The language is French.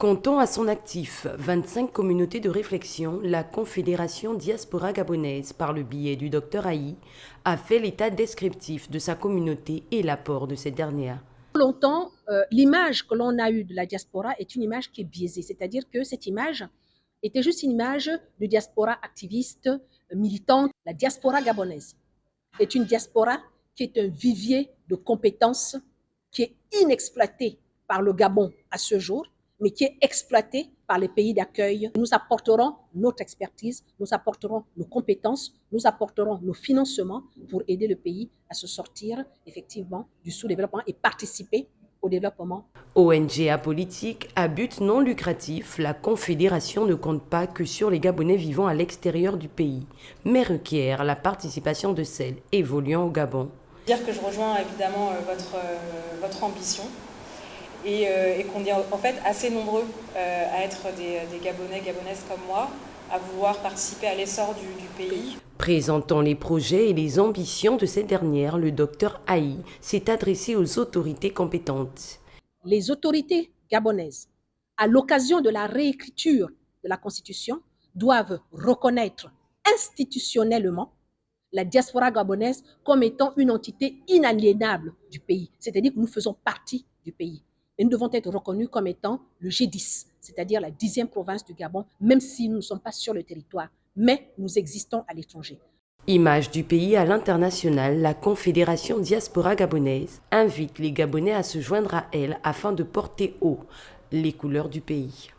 Comptant à son actif 25 communautés de réflexion, la Confédération Diaspora Gabonaise, par le biais du Dr Ayi, a fait l'état descriptif de sa communauté et l'apport de cette dernière. Longtemps, l'image que l'on a eue de la diaspora est une image qui est biaisée, c'est-à-dire que cette image était juste une image de diaspora activiste, militante. La diaspora gabonaise est une diaspora qui est un vivier de compétences qui est inexploité par le Gabon à ce jour, mais qui est exploité par les pays d'accueil. Nous apporterons notre expertise, nous apporterons nos compétences, nous apporterons nos financements pour aider le pays à se sortir effectivement du sous-développement et participer au développement. ONG apolitique à but non lucratif, la Confédération ne compte pas que sur les Gabonais vivant à l'extérieur du pays, mais requiert la participation de celles évoluant au Gabon. Dire que je rejoins évidemment votre ambition et qu'on est en fait assez nombreux à être des Gabonais, Gabonaises comme moi, à vouloir participer à l'essor du pays. Présentant les projets et les ambitions de cette dernière, le Dr Ayi s'est adressé aux autorités compétentes. Les autorités gabonaises, à l'occasion de la réécriture de la Constitution, doivent reconnaître institutionnellement la diaspora gabonaise comme étant une entité inaliénable du pays, c'est-à-dire que nous faisons partie du pays. Et nous devons être reconnus comme étant le G10, c'est-à-dire la 10e province du Gabon, même si nous ne sommes pas sur le territoire, mais nous existons à l'étranger. Image du pays à l'international, la Confédération Diaspora Gabonaise invite les Gabonais à se joindre à elle afin de porter haut les couleurs du pays.